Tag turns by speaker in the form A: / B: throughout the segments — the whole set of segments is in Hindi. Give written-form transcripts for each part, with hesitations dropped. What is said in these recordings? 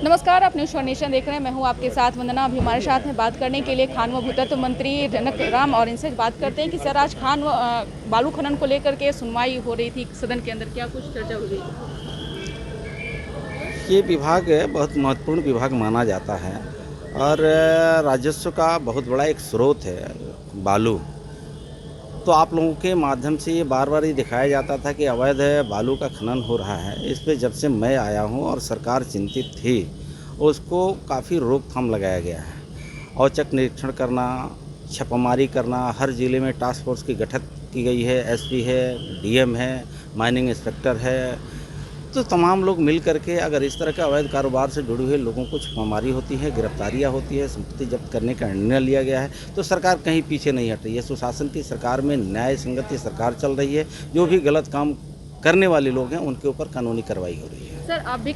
A: नमस्कार, आप न्यूज़ नेशन देख रहे हैं। मैं हूं आपके साथ वंदना। अभी हमारे साथ में बात करने के लिए खान व भूतत्व मंत्री जनक राम और इनसे बात करते हैं कि सर आज बालू खनन को लेकर के सुनवाई हो रही थी सदन के अंदर, क्या कुछ चर्चा हुई?
B: ये विभाग बहुत महत्वपूर्ण विभाग माना जाता है और राजस्व का बहुत बड़ा एक स्रोत है बालू। तो आप लोगों के माध्यम से ये बार बार ये दिखाया जाता था कि अवैध बालू का खनन हो रहा है। इस पे जब से मैं आया हूँ और सरकार चिंतित थी, उसको काफ़ी रोकथाम लगाया गया है। औचक निरीक्षण करना, छापामारी करना, हर ज़िले में टास्क फोर्स की गठित की गई है। एसपी है, डीएम है, माइनिंग इंस्पेक्टर है। तो तमाम लोग मिल करके अगर इस तरह के अवैध कारोबार से जुड़े हुए लोगों को छापामारी होती है, गिरफ्तारियां होती है, संपत्ति जब्त करने का निर्णय लिया गया है, तो सरकार कहीं पीछे नहीं हट रही है। सुशासन की सरकार में न्याय संगत सरकार चल रही है। जो भी गलत काम करने वाले लोग हैं उनके ऊपर कानूनी कार्रवाई हो रही है।
A: सर, आप भी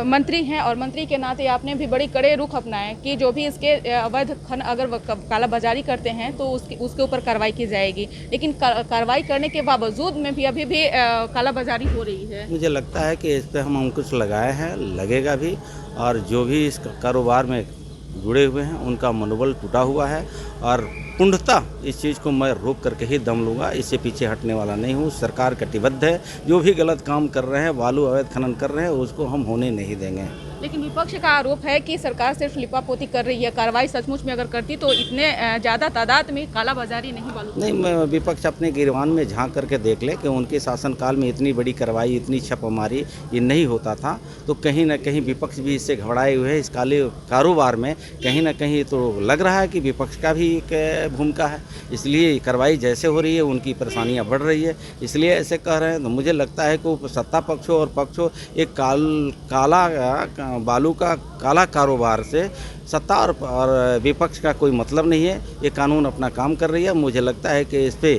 A: मंत्री हैं और मंत्री के नाते आपने भी बड़ी कड़े रुख अपनाए कि जो भी इसके अवैध खन अगर कालाबाजारी करते हैं तो उसके ऊपर कार्रवाई की जाएगी, लेकिन कार्रवाई करने के बावजूद में भी अभी भी कालाबाजारी हो रही है।
B: मुझे लगता है कि इस पर हम अंकुश लगाए हैं, लगेगा भी, और जो भी इस कारोबार में जुड़े हुए हैं उनका मनोबल टूटा हुआ है और पूर्णतः इस चीज़ को मैं रोक करके ही दम लूँगा। इससे पीछे हटने वाला नहीं हूँ। सरकार कटिबद्ध है। जो भी गलत काम कर रहे हैं, बालू अवैध खनन कर रहे हैं, उसको हम होने नहीं देंगे।
A: लेकिन विपक्ष का आरोप है कि सरकार सिर्फ लिपापोती कर रही है। कार्रवाई सचमुच में अगर करती तो इतने ज़्यादा तादाद में कालाबाजारी नहीं बालू।
B: नहीं, विपक्ष अपने गिरवान में झांक करके देख ले कि उनके शासनकाल में इतनी बड़ी कार्रवाई, इतनी छापामारी ये नहीं होता था। तो कहीं ना कहीं विपक्ष भी इससे घबराए हुए हैं। इस काले कारोबार में कहीं ना कहीं तो लग रहा है कि विपक्ष का भी एक भूमिका है। इसलिए कार्रवाई जैसे हो रही है उनकी परेशानियां बढ़ रही है, इसलिए ऐसे कह रहे हैं। तो मुझे लगता है कि सत्ता पक्ष हो और पक्ष हो, एक काला बालू का काला कारोबार से सत्ता और विपक्ष का कोई मतलब नहीं है। ये कानून अपना काम कर रही है। मुझे लगता है कि इस पे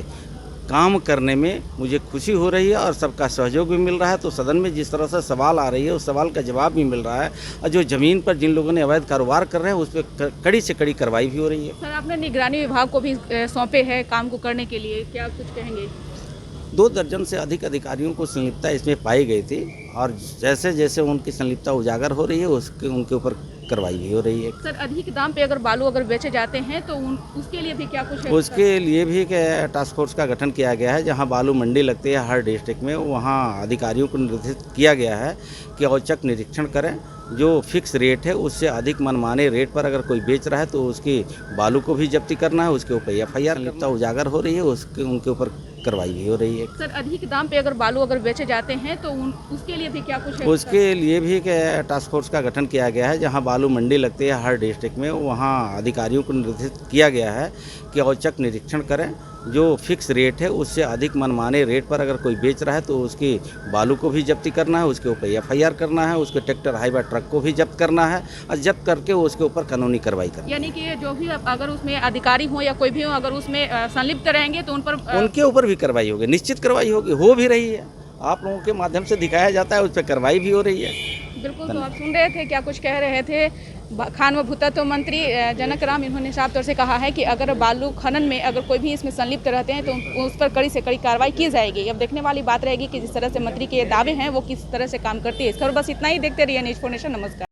B: काम करने में मुझे खुशी हो रही है और सबका सहयोग भी मिल रहा है। तो सदन में जिस तरह से सवाल आ रही है उस सवाल का जवाब भी मिल रहा है और जो ज़मीन पर जिन लोगों ने अवैध कारोबार कर रहे हैं उस पर कड़ी से कड़ी कार्रवाई भी हो रही है।
A: सर, आपने निगरानी विभाग को भी सौंपे हैं काम को करने के लिए, क्या कुछ कहेंगे?
B: 2 दर्जन से अधिक अधिकारियों को संलिप्तता इसमें पाई गई थी और जैसे जैसे उनकी संलिप्तता उजागर हो रही है उनके ऊपर कार्रवाई भी हो रही है।
A: सर, अधिक दाम पे अगर बालू बेचे जाते हैं तो उसके लिए भी क्या कुछ है?
B: उसके लिए भी टास्क फोर्स का गठन किया गया है। जहां बालू मंडी लगती है हर डिस्ट्रिक्ट में, वहां अधिकारियों को निर्देशित किया गया है कि औचक निरीक्षण करें। जो फिक्स रेट है उससे अधिक मनमाने रेट पर अगर कोई बेच रहा है तो उसकी बालू को भी जब्ती करना है, उसके ऊपर एफआईआर लिखता उजागर हो रही है, उनके ऊपर कार्रवाई भी हो रही है।
A: सर, अधिक दाम पे अगर बालू बेचे जाते हैं तो उसके लिए भी क्या कुछ है?
B: उसके लिए भी टास्क फोर्स का गठन किया गया है। जहां बालू मंडी लगती है हर डिस्ट्रिक्ट में, वहां अधिकारियों को निर्देशित किया गया है कि औचक निरीक्षण करें। जो फिक्स रेट है उससे अधिक मनमाने रेट पर अगर कोई बेच रहा है तो उसकी बालू को भी जब्ती करना है, उसके ऊपर एफआईआर करना है, उसके ट्रैक्टर हाईवा ट्रक को भी जब्त करना है और जब्त करके उसके ऊपर कानूनी कार्रवाई करना है।
A: यानी कि जो भी अगर उसमें अधिकारी हो या कोई भी हो, अगर उसमें संलिप्त रहेंगे तो
B: उनके ऊपर भी कार्रवाई होगी, निश्चित कार्रवाई होगी, हो भी रही है। आप लोगों के माध्यम से दिखाया जाता है, उस पर कार्रवाई भी हो रही है।
A: बिल्कुल। तो आप सुन रहे थे क्या कुछ कह रहे थे खान व भूतत्व मंत्री जनक राम। इन्होंने साफ तौर से कहा है कि अगर बालू खनन में अगर कोई भी इसमें संलिप्त रहते हैं तो उस पर कड़ी से कड़ी कार्रवाई की जाएगी। अब देखने वाली बात रहेगी कि जिस तरह से मंत्री के ये दावे हैं वो किस तरह से काम करती है। इस पर बस इतना ही। देखते रहिए न्यूज़ नेशन। नमस्कार।